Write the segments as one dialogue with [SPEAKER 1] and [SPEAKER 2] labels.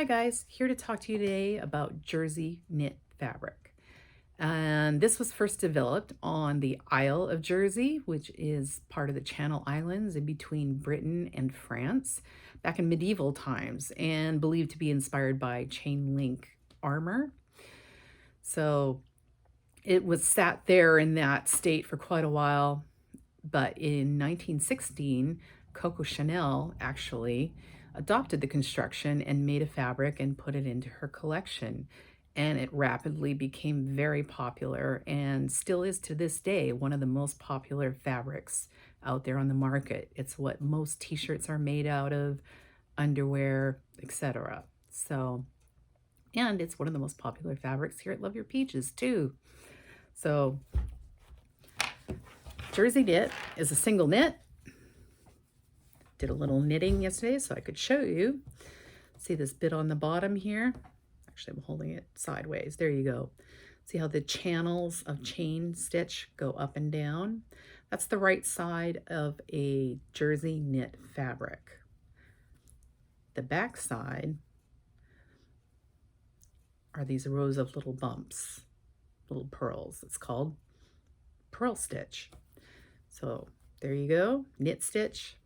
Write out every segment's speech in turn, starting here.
[SPEAKER 1] Hi guys, here to talk to you today about jersey knit fabric. And this was first developed on the Isle of Jersey, which is part of the Channel Islands in between Britain and France back in medieval times and believed to be inspired by chain link armor. So it was sat there in that state for quite a while, but in 1916, Coco Chanel actually adopted the construction and made a fabric and put it into her collection. And it rapidly became very popular and still is to this day one of the most popular fabrics out there on the market. It's what most t-shirts are made out of, underwear, etc. So, and it's one of the most popular fabrics here at Love Your Peaches too. So, jersey knit is a single knit. Did a little knitting yesterday so I could show you. See this bit on the bottom here? Actually, I'm holding it sideways. There you go. See how the channels of chain stitch go up and down? That's the right side of a jersey knit fabric. The back side are these rows of little bumps, little purls. It's called purl stitch. So there you go, knit stitch,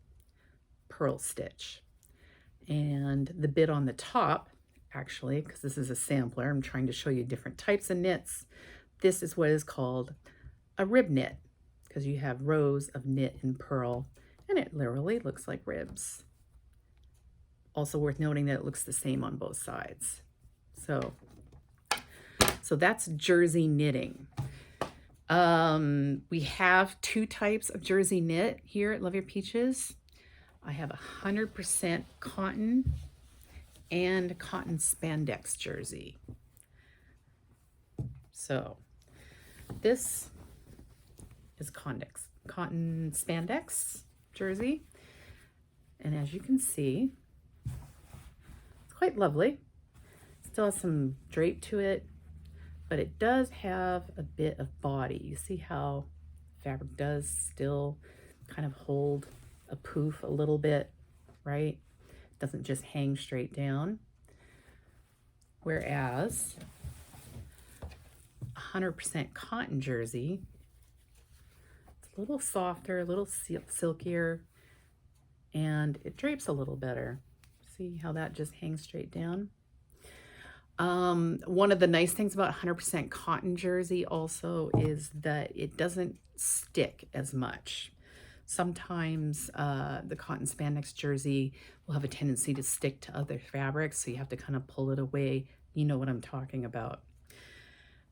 [SPEAKER 1] purl stitch. And the bit on the top, actually, because this is a sampler, I'm trying to show you different types of knits. This is what is called a rib knit, because you have rows of knit and purl, and it literally looks like ribs. Also worth noting that it looks the same on both sides. So that's jersey knitting. We have two types of jersey knit here at Love Your Peaches. I have 100% cotton and cotton spandex jersey. So this is cotton spandex jersey. And as you can see, it's quite lovely. Still has some drape to it, but it does have a bit of body. You see how fabric does still kind of hold a poof a little bit, right? Doesn't just hang straight down. Whereas 100% cotton jersey, it's a little softer, a little silkier, and it drapes a little better. See how that just hangs straight down? One of the nice things about 100% cotton jersey also is that it doesn't stick as much. Sometimes the cotton spandex jersey will have a tendency to stick to other fabrics, so you have to kind of pull it away. You know what I'm talking about.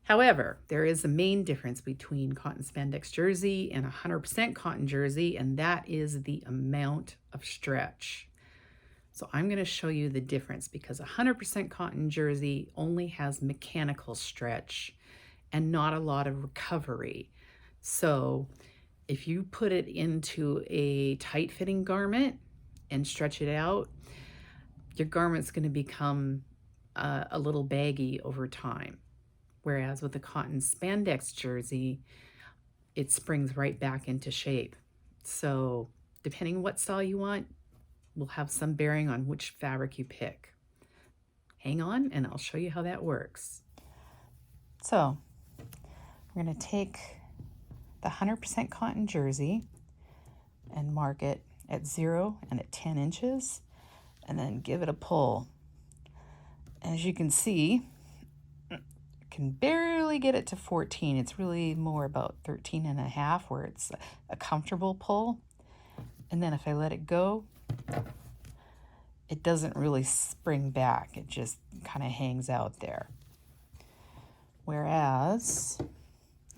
[SPEAKER 1] However, there is a main difference between cotton spandex jersey and 100% cotton jersey, and that is the amount of stretch. So I'm going to show you the difference, because 100% cotton jersey only has mechanical stretch and not a lot of recovery. So if you put it into a tight-fitting garment and stretch it out, your garment's going to become a little baggy over time. Whereas with the cotton spandex jersey, it springs right back into shape. So depending on what style you want, will have some bearing on which fabric you pick. Hang on and I'll show you how that works. So we're going to take the 100% cotton jersey and mark it at 0 and at 10 inches and then give it a pull. As you can see, you can barely get it to 14. It's really more about 13 and a half where it's a comfortable pull. And then if I let it go, it doesn't really spring back. It just kind of hangs out there. Whereas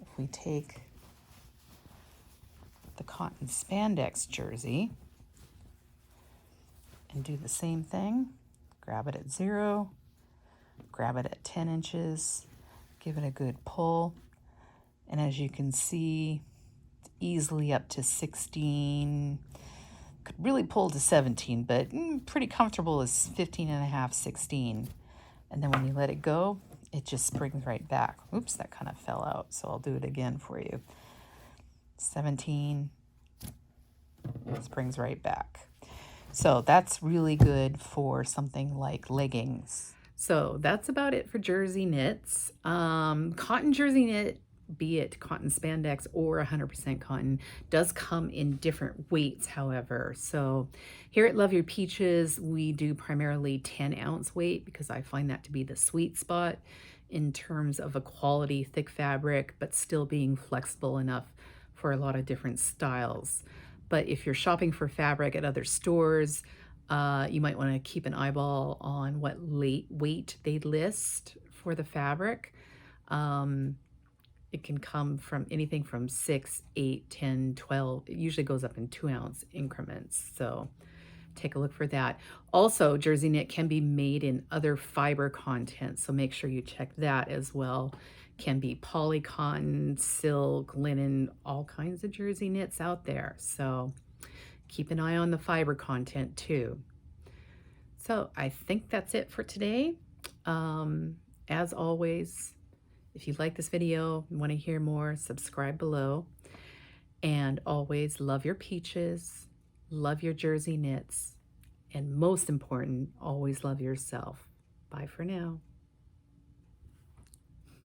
[SPEAKER 1] if we take the cotton spandex jersey and do the same thing, grab it at 0, grab it at 10 inches, give it a good pull, and as you can see, it's easily up to 16, could really pull to 17, but pretty comfortable is 15 and a half, 16. And then when you let it go, it just springs right back. Oops, that kind of fell out, so I'll do it again for you. 17, springs right back. So that's really good for something like leggings. So that's about it for jersey knits. Cotton jersey knit, be it cotton spandex or 100% cotton, does come in different weights, however. So here at Love Your Peaches, we do primarily 10-ounce weight because I find that to be the sweet spot in terms of a quality thick fabric, but still being flexible enough for a lot of different styles. But if you're shopping for fabric at other stores, you might want to keep an eyeball on what weight they list for the fabric. It can come from anything from 6, 8, 10, 12. It usually goes up in 2-ounce increments. So take a look for that. Also, jersey knit can be made in other fiber content, so make sure you check that as well. Can be poly cotton, silk, linen, all kinds of jersey knits out there. So keep an eye on the fiber content too. So I think that's it for today. As always, if you like this video and want to hear more, subscribe below. And always love your peaches, love your jersey knits, and most important, always love yourself. Bye for now.